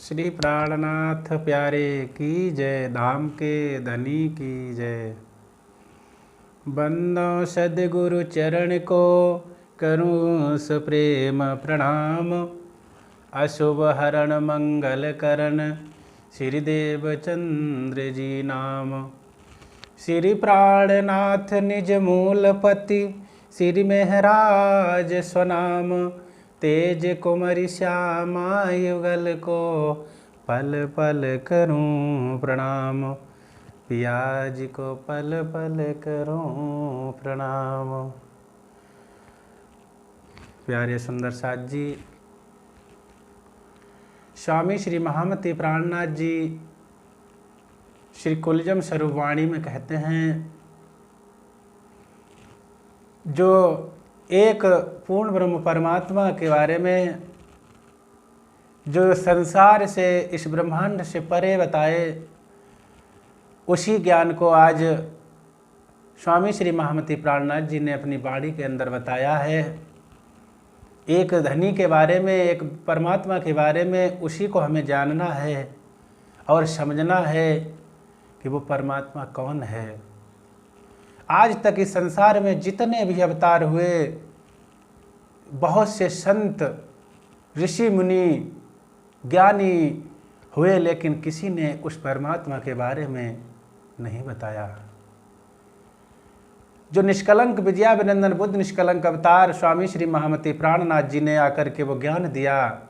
श्री प्राणनाथ प्यारे की जय, धाम के धनी की जय। बंदो सद्गुरु चरण को करूँ सप्रेम प्रणाम। अशुभ हरण मंगल करण श्री देवचंद्र जी नाम। श्री प्राणनाथ निज मूलपति श्री महराज स्वनाम। तेज कुमरि श्यामा युगल को पल पल करूं प्रणाम। पियाज को पल पल करूं प्रणाम। प्यारे सुंदर साथ जी, स्वामी श्री महामती प्राणनाथ जी श्री कुलजम स्वरूप वाणी में कहते हैं, जो एक पूर्ण ब्रह्म परमात्मा के बारे में जो संसार से इस ब्रह्मांड से परे बताए, उसी ज्ञान को आज स्वामी श्री महामती प्राणनाथ जी ने अपनी वाणी के अंदर बताया है। एक धनी के बारे में, एक परमात्मा के बारे में, उसी को हमें जानना है और समझना है कि वो परमात्मा कौन है। आज तक इस संसार में जितने भी अवतार हुए, बहुत से संत ऋषि मुनि ज्ञानी हुए, लेकिन किसी ने उस परमात्मा के बारे में नहीं बताया। जो निष्कलंक विद्याविनंदन बुद्ध निष्कलंक अवतार स्वामी श्री महामती प्राणनाथ जी ने आकर के वो ज्ञान दिया,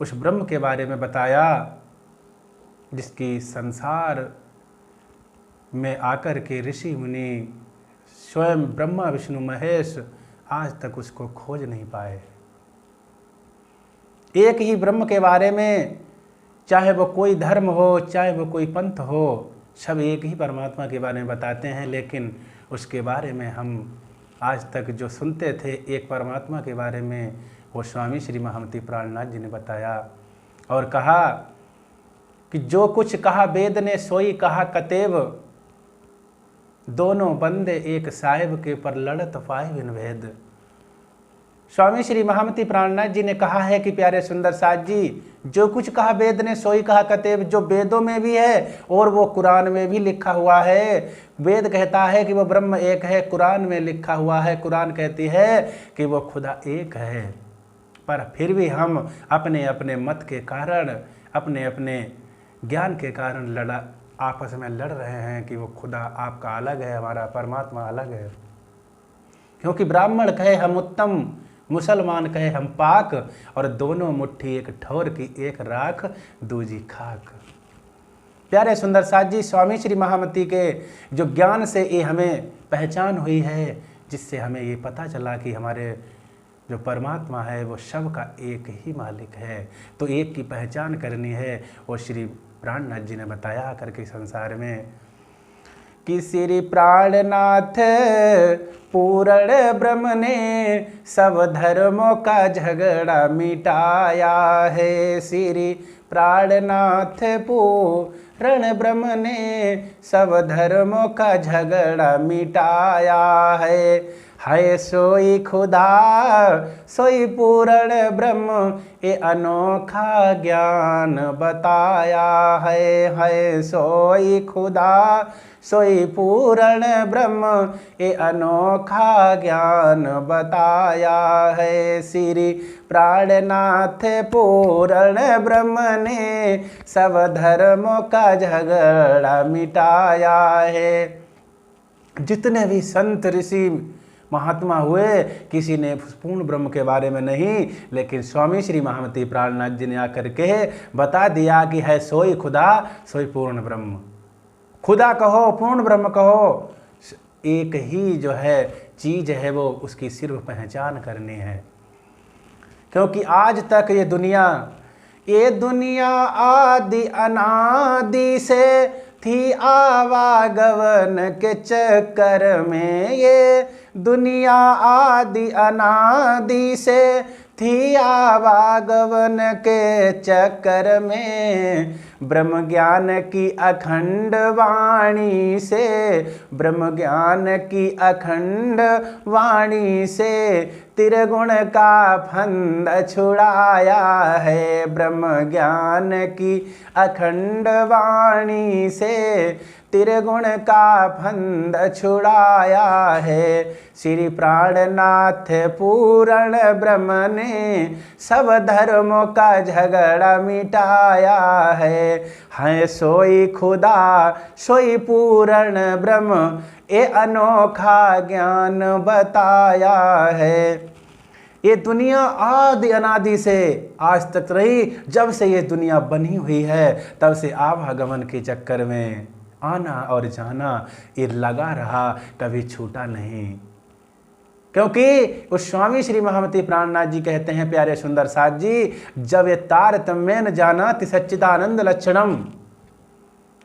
उस ब्रह्म के बारे में बताया, जिसकी संसार में आकर के ऋषि मुनि स्वयं ब्रह्मा विष्णु महेश आज तक उसको खोज नहीं पाए। एक ही ब्रह्म के बारे में, चाहे वो कोई धर्म हो, चाहे वो कोई पंथ हो, सब एक ही परमात्मा के बारे में बताते हैं, लेकिन उसके बारे में हम आज तक जो सुनते थे एक परमात्मा के बारे में, वो स्वामी श्री महामती प्राणनाथ जी ने बताया और कहा कि जो कुछ कहा वेद ने सोई कहा कतेव। दोनों बंदे एक साहिब के पर लड़त पाए बिन भेद। स्वामी श्री महामती प्राणनाथ जी ने कहा है कि प्यारे सुंदर साथ जी, जो कुछ कहा वेद ने सोई कहा कतेव। जो वेदों में भी है और वो कुरान में भी लिखा हुआ है। वेद कहता है कि वो ब्रह्म एक है, कुरान में लिखा हुआ है, कुरान कहती है कि वो खुदा एक है। पर फिर भी हम अपने अपने मत के कारण, अपने अपने ज्ञान के कारण आपस में लड़ रहे हैं कि वो खुदा आपका अलग है, हमारा परमात्मा अलग है। क्योंकि ब्राह्मण कहे हम उत्तम, मुसलमान कहे हम पाक, और दोनों मुट्ठी एक ठौर की, एक राख दूजी खाक। प्यारे सुंदर साथ जी, स्वामी श्री महामती के जो ज्ञान से ये हमें पहचान हुई है, जिससे हमें ये पता चला कि हमारे जो परमात्मा है वो सब का एक ही मालिक है। तो एक की पहचान करनी है, और श्री प्राणनाथ जी ने बताया करके संसार में कि श्री प्राणनाथ पूर्ण ब्रह्म ने सब धर्मों का झगड़ा मिटाया है। श्री प्राणनाथ पूर्ण ब्रह्म ने सब धर्मों का झगड़ा मिटाया है। सोई खुदा सोई पूर्ण ब्रह्म ये अनोखा ज्ञान बताया है। सोई खुदा सोई पूर्ण ब्रह्म ये अनोखा ज्ञान बताया है। श्री प्राणनाथ पूर्ण ब्रह्म ने सब धर्मों का झगड़ा मिटाया है। जितने भी संत ऋषि महात्मा हुए, किसी ने पूर्ण ब्रह्म के बारे में नहीं, लेकिन स्वामी श्री महामती प्राणनाथ जी ने आकर के बता दिया कि है सोई खुदा सोई पूर्ण ब्रह्म। खुदा कहो, पूर्ण ब्रह्म कहो, एक ही जो है चीज़ है, वो उसकी सिर्फ पहचान करनी है। क्योंकि आज तक ये दुनिया आदि अनादि से थी आवागमन के चक्कर में। ये दुनिया आदि अनादि से थी आवागमन के चक्कर में। ब्रह्म ज्ञान की अखंड वाणी से, ब्रह्म ज्ञान की अखंड वाणी से त्रिगुण का फंद छुड़ाया है, ब्रह्म ज्ञान की अखंड वाणी से त्रिगुण का फंद छुड़ाया है। श्री प्राणनाथ पूर्ण ब्रह्म ने सब धर्मों का झगड़ा मिटाया है सोई खुदा सोई पूर्ण ब्रह्म ये अनोखा ज्ञान बताया है। ये दुनिया आदि अनादि से आज तक रही, जब से ये दुनिया बनी हुई है तब से आवागमन के चक्कर में आना और जाना ये लगा रहा, कभी छूटा नहीं। क्योंकि उस स्वामी श्री महामती प्राणनाथ जी कहते हैं प्यारे सुंदर साथ जी, जब ये तारतम्य न जाना सच्चिदानंद लक्षणम,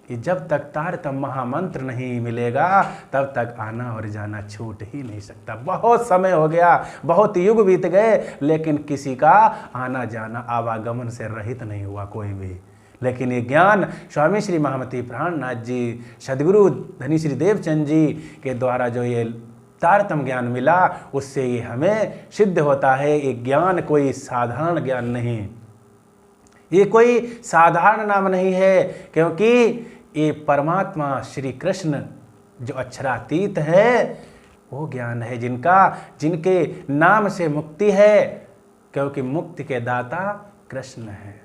कि जब तक तारतम्य महामंत्र नहीं मिलेगा तब तक आना और जाना छूट ही नहीं सकता। बहुत समय हो गया, बहुत युग बीत गए, लेकिन किसी का आना जाना आवागमन से रहित नहीं हुआ कोई भी। लेकिन ये ज्ञान स्वामी श्री महामती प्राणनाथ जी सदगुरु धनी श्री देवचंद जी के द्वारा जो ये तारतम्य ज्ञान मिला, उससे ये हमें सिद्ध होता है। ये ज्ञान कोई साधारण ज्ञान नहीं, ये कोई साधारण नाम नहीं है, क्योंकि ये परमात्मा श्री कृष्ण जो अक्षरातीत है वो ज्ञान है, जिनके नाम से मुक्ति है, क्योंकि मुक्ति के दाता कृष्ण है।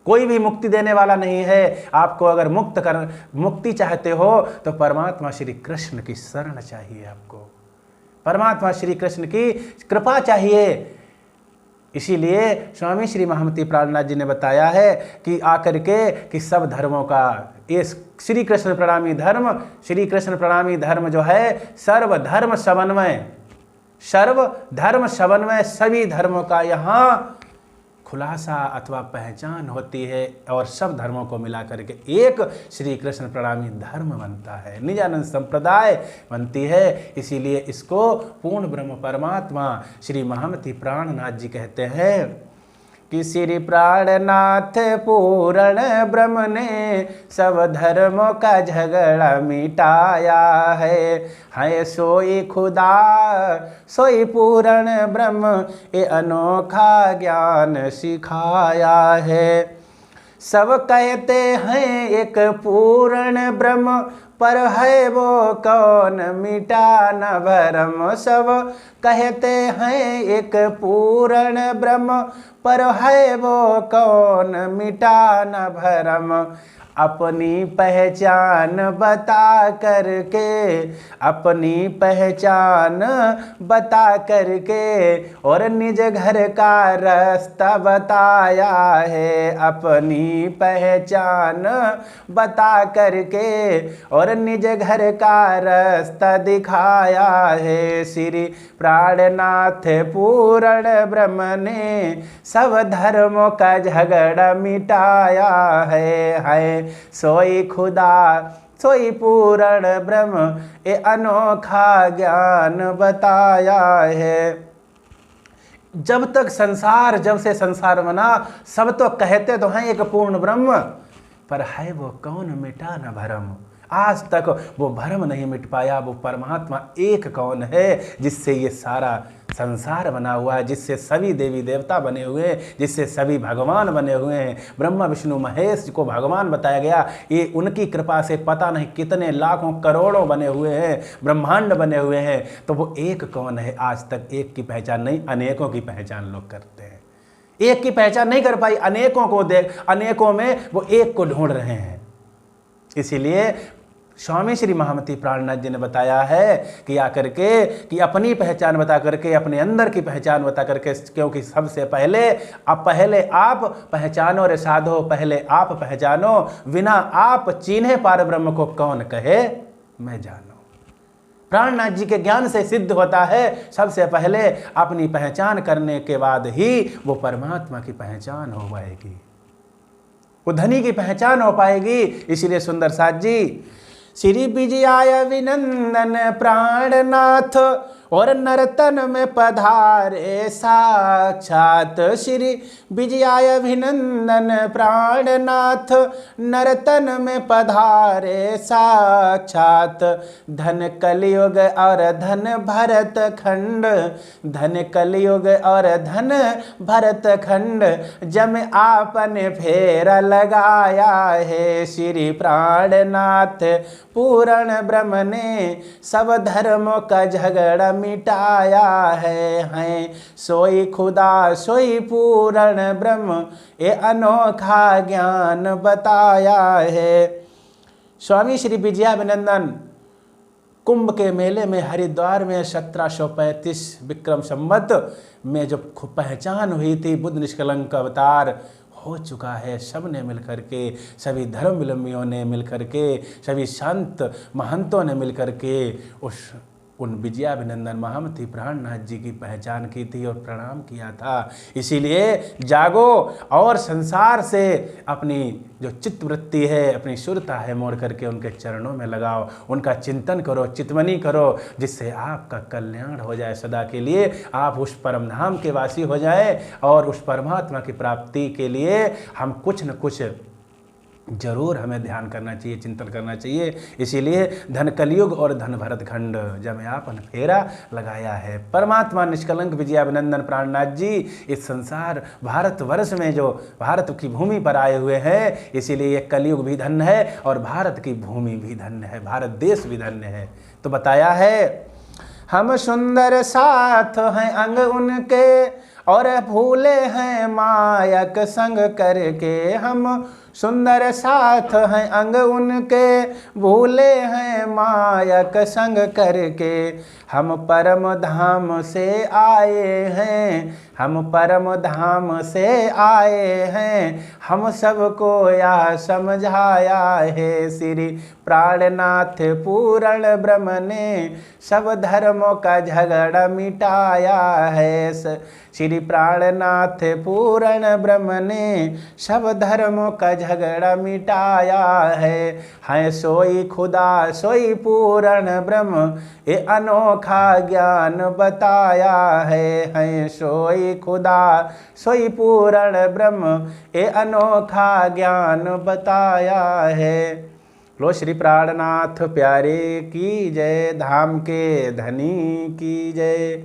कोई भी मुक्ति देने वाला नहीं है। आपको अगर मुक्ति चाहते हो तो परमात्मा श्री कृष्ण की शरण चाहिए, आपको परमात्मा श्री कृष्ण की कृपा चाहिए। इसीलिए स्वामी श्री महामती प्राणनाथ जी ने बताया है कि आकर के कि सब धर्मों का ये श्री कृष्ण प्रणामी धर्म, श्री कृष्ण प्रणामी धर्म जो है सर्वधर्म समन्वय, सभी धर्मों का यहाँ खुलासा अथवा पहचान होती है, और सब धर्मों को मिला करके एक श्री कृष्ण प्रणामी धर्म बनता है, निजानंद संप्रदाय बनती है। इसीलिए इसको पूर्ण ब्रह्म परमात्मा श्री महामती प्राणनाथ जी कहते हैं कि श्री प्राणनाथ पूर्ण ब्रह्म ने सब धर्मों का झगड़ा मिटाया है सोई खुदा सोई पूर्ण ब्रह्म ये अनोखा ज्ञान सिखाया है। सब कहते हैं एक पूर्ण ब्रह्म, पर है वो कौन मिटा न भरम। सब कहते हैं एक पूर्ण ब्रह्म, पर है वो कौन मिटा न भरम। अपनी पहचान बता करके और निज घर का रास्ता बताया है। अपनी पहचान बता करके और निज घर का रास्ता दिखाया है। श्री प्राणनाथ पूर्ण ब्रह्म ने सब धर्मों का झगड़ा मिटाया है सोई खुदा सोई पूर्ण ब्रह्म ये अनोखा ज्ञान बताया है। जब से संसार बना, सब तो कहते तो हैं एक पूर्ण ब्रह्म, पर है वो कौन मिटा न भरम। आज तक वो भरम नहीं मिट पाया, वो परमात्मा एक कौन है जिससे ये सारा संसार बना हुआ है, जिससे सभी देवी देवता बने हुए हैं, जिससे सभी भगवान बने हुए हैं। ब्रह्मा विष्णु महेश को भगवान बताया गया, ये उनकी कृपा से पता नहीं कितने लाखों करोड़ों बने हुए हैं, ब्रह्मांड बने हुए हैं। तो वो एक कौन है, आज तक एक की पहचान नहीं, अनेकों की पहचान लोग करते हैं। एक की पहचान नहीं कर पाई, अनेकों में वो एक को ढूंढ रहे हैं। इसीलिए स्वामी श्री महामती प्राणनाथ जी ने बताया है कि आकर के कि अपनी पहचान बता करके, अपने अंदर की पहचान बता करके, क्योंकि सबसे पहले आप पहचानो रे साधो, पहले आप पहचानो, बिना आप चीन्हे पार ब्रह्म को कौन कहे मैं जानो। प्राणनाथ जी के ज्ञान से सिद्ध होता है, सबसे पहले अपनी पहचान करने के बाद ही वो परमात्मा की पहचान हो पाएगी, वो धनी की पहचान हो पाएगी। इसीलिए सुंदर साथ जी श्री विजयाय विनंदन प्राणनाथ और नर्तन में पधारे साक्षात श्री विजयाय अभिनंदन प्राणनाथ। नर्तन में पधारे साक्षात धन कलयुग और धन भरत खंड। धन कलयुग और धन भरत खंड जम आपन फेरा लगाया है। श्री प्राणनाथ पूर्ण ब्रह्म ने सब धर्मों का झगड़ा मिटाया है। सोई खुदा सोई पूर्ण ब्रह्म ये अनोखा ज्ञान बताया है। स्वामी श्री विजयाभिनंदन कुंभ के मेले में हरिद्वार में 1735 विक्रम संवत में जो पहचान हुई थी, बुद्ध निष्कलंक अवतार हो चुका है। सब ने मिलकर के, सभी धर्मावलंबियों ने मिलकर के, सभी संत महंतों ने मिलकर के उन विजयाभिनंदन महामती प्राणनाथ जी की पहचान की थी और प्रणाम किया था। इसीलिए जागो और संसार से अपनी जो चित्तवृत्ति है, अपनी सुरता है, मोड़ करके उनके चरणों में लगाओ, उनका चिंतन करो, चितवनी करो, जिससे आपका कल्याण हो जाए सदा के लिए। आप उस परम धाम के वासी हो जाए और उस परमात्मा की प्राप्ति के लिए हम कुछ न कुछ जरूर हमें ध्यान करना चाहिए, चिंतन करना चाहिए। इसीलिए धन कलयुग और धन भरत खंड जब आपन फेरा लगाया है। परमात्मा निष्कलंक विजयाभिनंदन प्राणनाथ जी इस संसार भारतवर्ष में जो भारत की भूमि पर आए हुए हैं, इसीलिए ये कलयुग भी धन्य है और भारत की भूमि भी धन्य है, भारत देश भी धन्य है। तो बताया है हम सुंदर साथ हैं अंग उनके और भूले हैं मायक संग करके। हम सुंदर साथ हैं अंग उनके भूले हैं मायक संग करके। हम परम धाम से आए हैं, हम परम धाम से आए हैं। हम सबको यह समझाया है श्री प्राणनाथ पूर्ण ब्रह्म ने सब धर्मों का झगड़ा मिटाया है। श्री प्राणनाथ पूर्ण ब्रह्म ने सब धर्मों का झगड़ा मिटाया है। सोई खुदा सोई पूर्ण ब्रह्म ये अनोखा ज्ञान बताया है। सोई खुदा सोई पूर्ण ब्रह्म ये अनोखा ज्ञान बताया है। लो श्री प्राणनाथ प्यारे की जय, धाम के धनी की जय।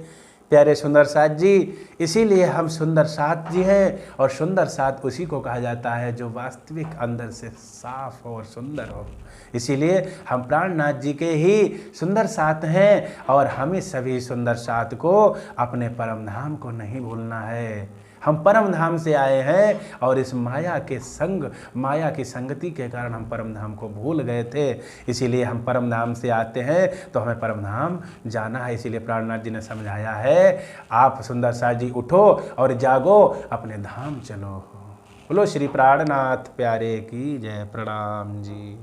प्यारे सुंदर साथ जी, इसीलिए हम सुंदर साथ जी हैं और सुंदर साथ उसी को कहा जाता है जो वास्तविक अंदर से साफ हो और सुंदर हो। इसीलिए हम प्राणनाथ जी के ही सुंदर साथ हैं और हमें सभी सुंदर साथ को अपने परम धाम को नहीं भूलना है। हम परम धाम से आए हैं और इस माया के संग, माया की संगति के कारण हम परम धाम को भूल गए थे। इसीलिए हम परम धाम से आते हैं तो हमें परम धाम जाना है। इसीलिए प्राणनाथ जी ने समझाया है, आप सुंदर साथ जी उठो और जागो, अपने धाम चलो। बोलो श्री प्राणनाथ प्यारे की जय। प्रणाम जी।